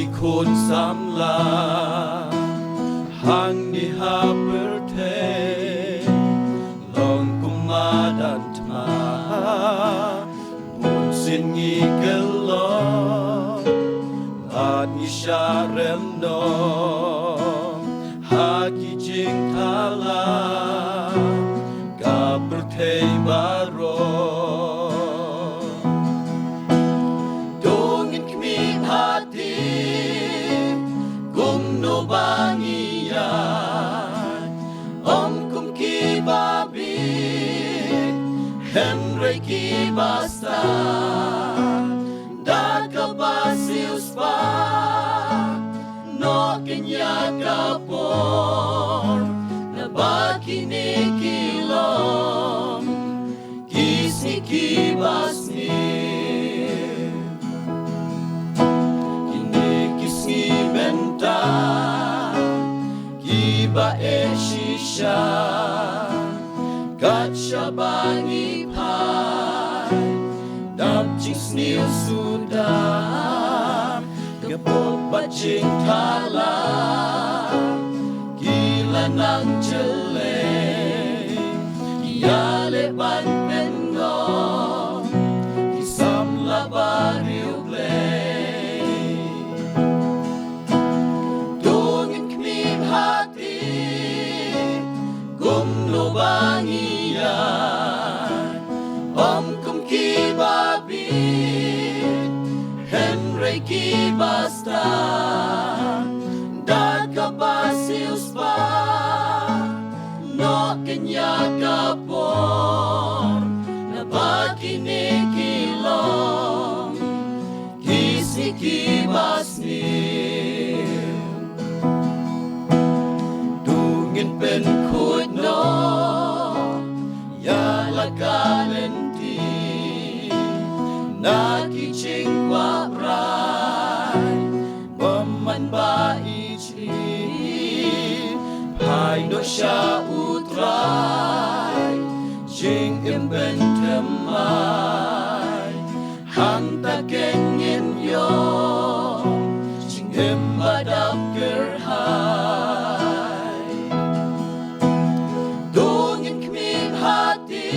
kon samla hang di haberte long kumadan tma bun sin ngi gelo at ni sharem no haki jing thala gaberte baro Henry ki basta da kabasius pa no kenya kapor na bakini kilom kisi ki basni kini kisi benta kiba eshisha Kacha bangi pai Dap jing snil sudah Gepot bajing thala Gila nang jelek Yale ban pengo Kisam labariu blay Dongin kmim hati Gumno bangi Kum ki babit Henry ki basta Da kabasius pa No kenya kapor Na bakini kilom Kisi ki basni Dungin pen kuit no Kalenti Naki chingwa rai Waman ba ichi Pai no sha utrai Jing imben temai Hang ta kengin yo Jing imbadap gerhai Dungin kmin hati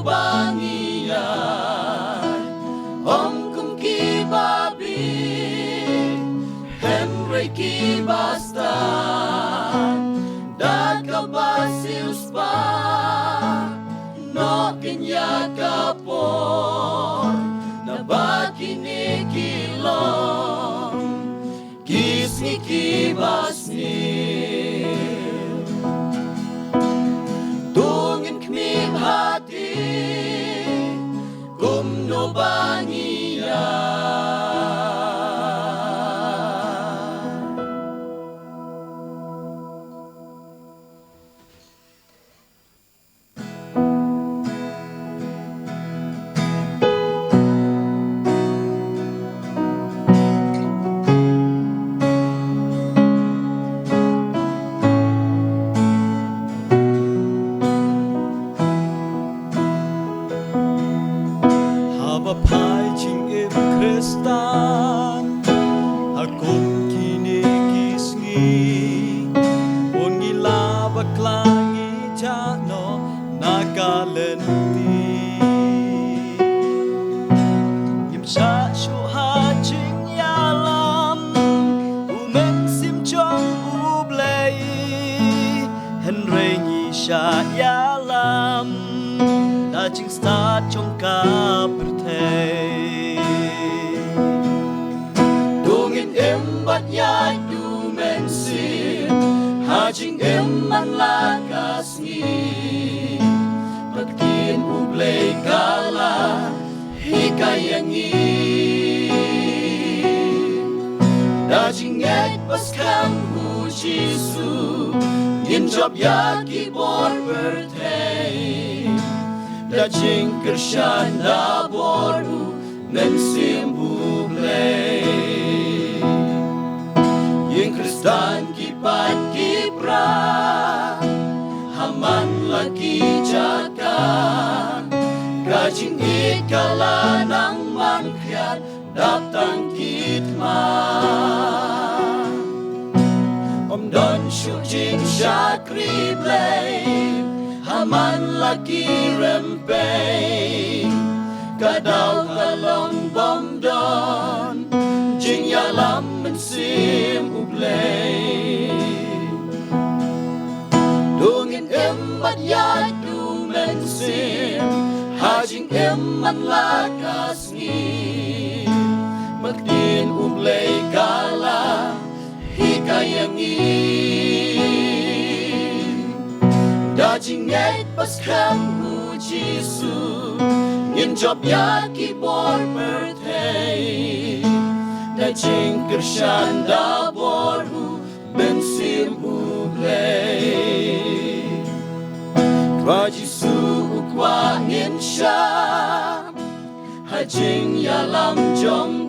bangian kum ki babit Henry ki basta da kabasius pa no kenya kapor na bakini kilom kisi ki basni dungin kmim hati Gumno bangiya Pai jing im Kristan Hakum kini kisngi Ungi laba klangi jano nakalenti Yim sa shuha jing yalam Umen sim chong ublei Henry ngi sha yalam Da jing sta chong ka Dungin embat yai du mensin Hajing eman lakas ngi Pagkin ublay kala hikayangi Dajing ek paskam hu Jisu Yin job yaki bor bertay Dajing kershan da boru mensim bublay Yin Kristan kipat kipra Haman lagi jaga Kajing ikala nang mangkriat Dap tangkit ma Om don shu jing sha kri blay Haman laki rempay Kadau kalong bom don Jing yalam mensim ublay Dungin embat yadu mensim Hajing eman lakas ni Magdin ublay kala Hikayangi Dajing ngait pas kamu Jisu Ngin job yaki bor bertay Dajing kershan da boru Bensim ublay Twa Jisu ukwa ngin sya Hajing yalam jong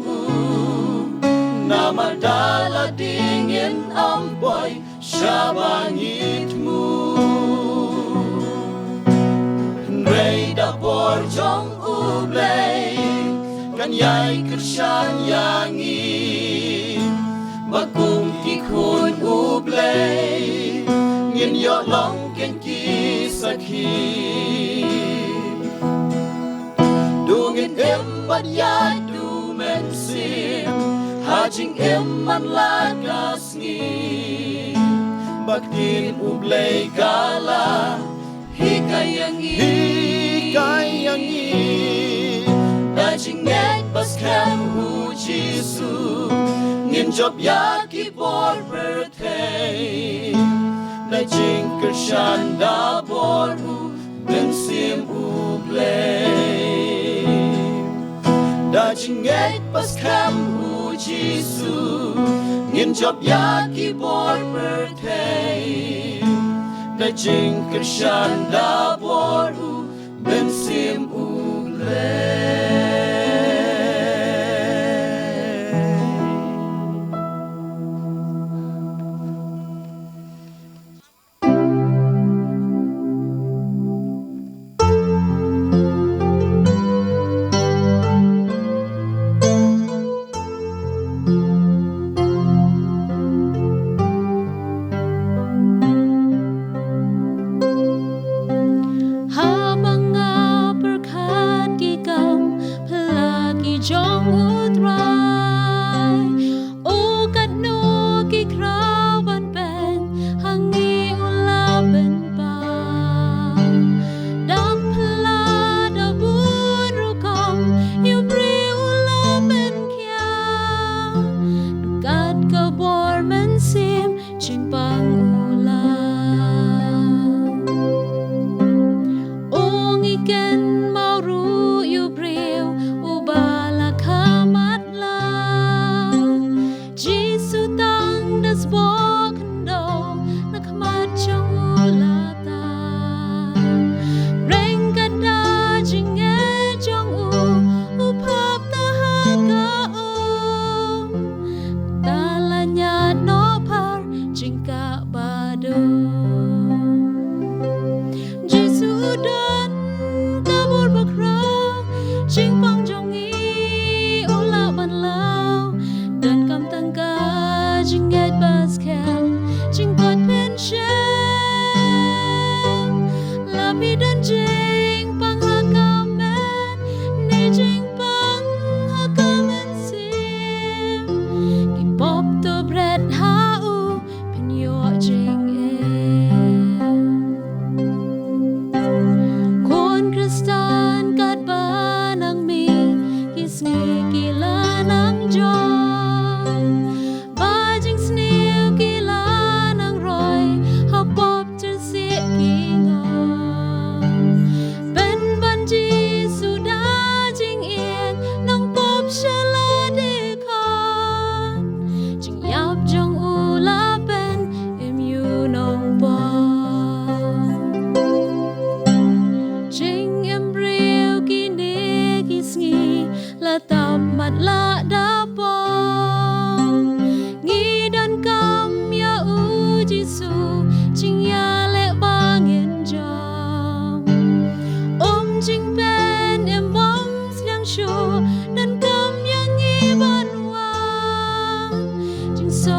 Nama dala dingin amboy Syabangitmu Rey dapor jong ublay Kanyay kersyan yangi Bagum tikun ublay Ngin yolong kenki sakhi Dungin embat yadu mensim Hajing eman lakas ngi Baktin ublay kala Hikayangi Dajing ngait pas kamu Jisu Ngin job yaki bor bertay Dajing kersyan da boru Bensim ublay Dajing ngait pas kamu Jisu Ngin job yaki bor bertay Dajing kersyan da boru Bensim ublay Habang nga berkat gigam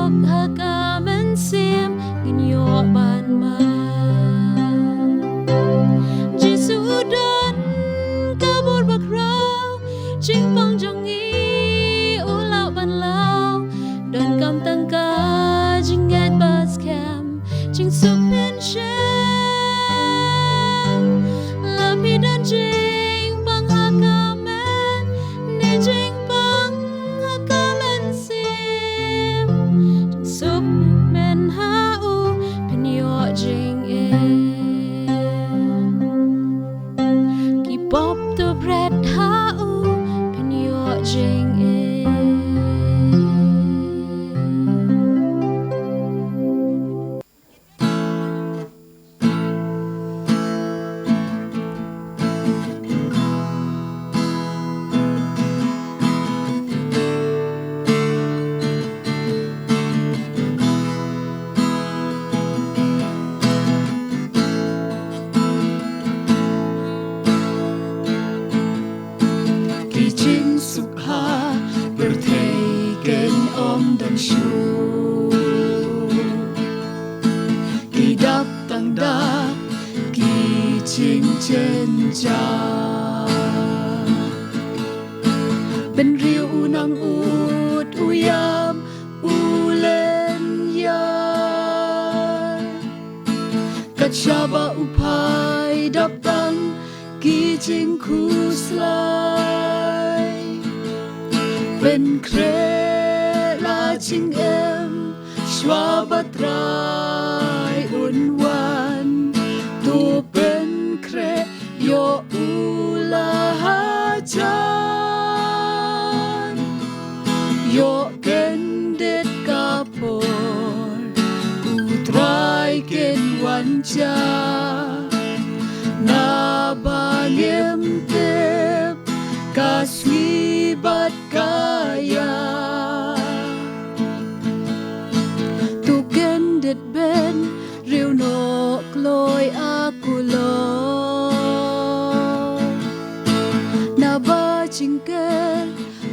Yok hakaman sim ginyo ban ma Jisu dan kabur bakrau Jing pang jongi ulau ban lau Dan kam tangka jing gat bas kem Jing sup pen shem Lapi dan jing pang hakaman Ne jing pang hakaman sim Jing sup men hau penyo jing Pop to bread hau penyo jing Kijing sukha berteken om dan shu Kidap tangda kijing cenja Ben riu unang ut uyam ulen yar Kat syaba upai dapang kijing kuslai Ben kre la jing em Schwabatrai unwan Tu ben kre yo ula hajan Yo gendet kapor Utrai ken wanja Na bangem tep kaswibat kaya Tu gendet ben riu nok loy aku lo Na ba jingker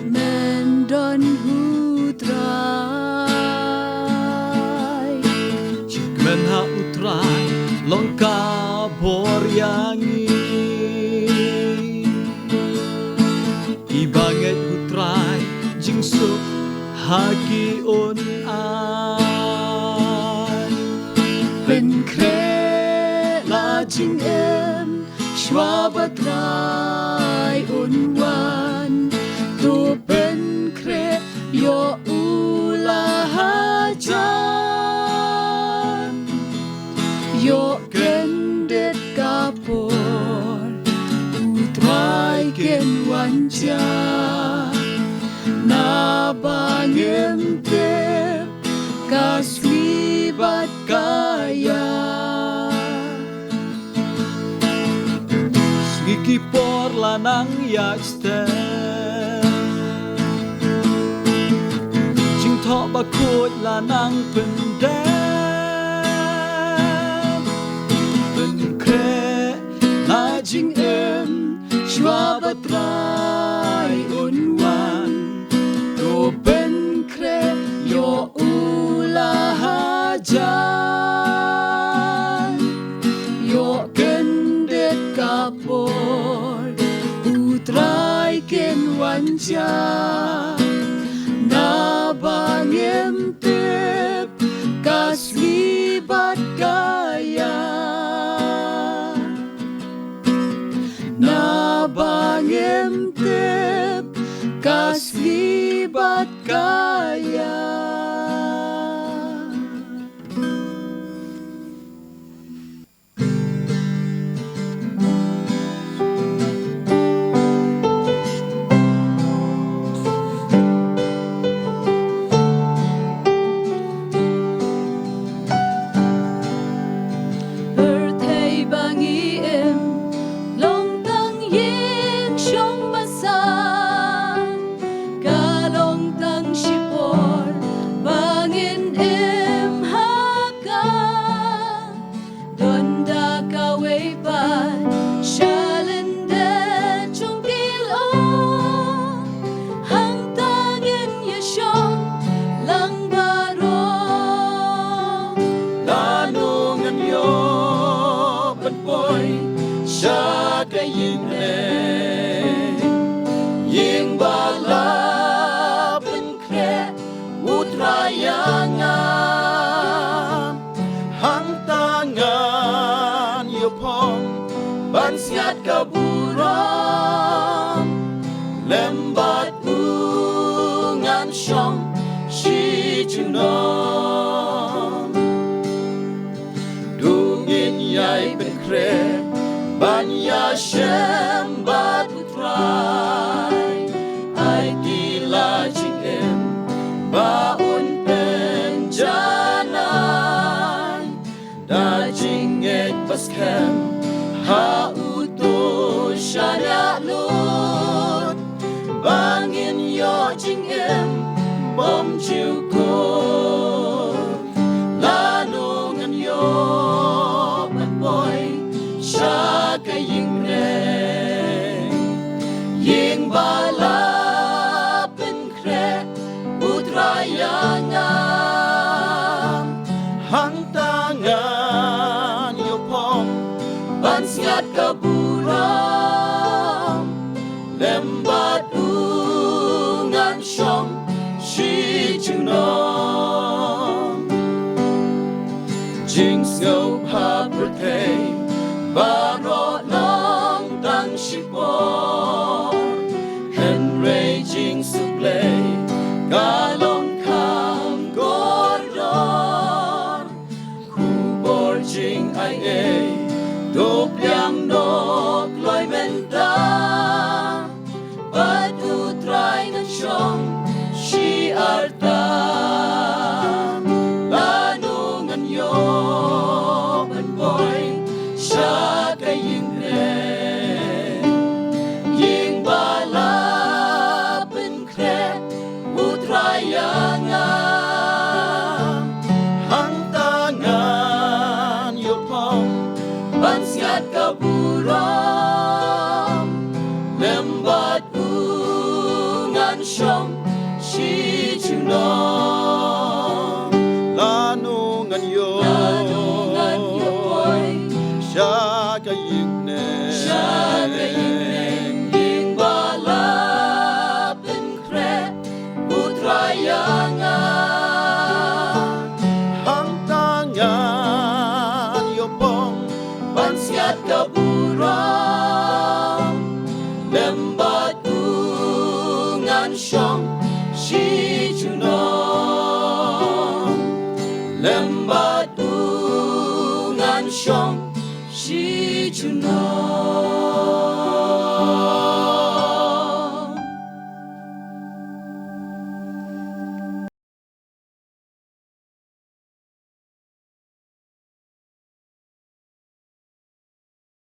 mendon hutrai Men ha utrai longka boryangi Ibanget hutrai jingsuk hagi on ai Ben kre la jing em Schwabatrai unwan Tu ben kre yo ula hajan Yo gendet kapor Utrai ken wanja Na bangem tep kaswibat kaya Swiki por lanang yakste Jing thọ bakut lanang pendem La jing em Schwabatrai unwan Tu ben kre yo ula hajan Yo gendet kapor Utrai ken wanja Na bangem tep kaswibat kaya Na bangem tep kaswibat kaya Ship putrayangam hang tangan yopong ban siat kaburam lembat ungan syong shi junom dungin yai ben kre ban ya shem bat putrai ai tila jingem baun penjanai da jingek baskem ha uto syariat lut bangin yo jingem bom ciukut lanungan yo boy syaka ying reng ying bala penkre putrayangam hang tangan yopong ban siat kaburam lembat ungan syong shi junom jing sngau pa perkei baro long tang shipor henry jing suplay galong kam gordon kubor jing ai dop yang nok loi menta batu trai nan syong shi arta lanungan yo ben boy syaka ying ying bala ben kre putrayangam hang tangan yopong ban siat kaburam lembat ungan syong shi junom lanungan yo boy syaka ying ying bala ben kre putrayangam hang tangan yopong ban siat kaburam lembat ungan syong shi junom lembat ungan syong shi junom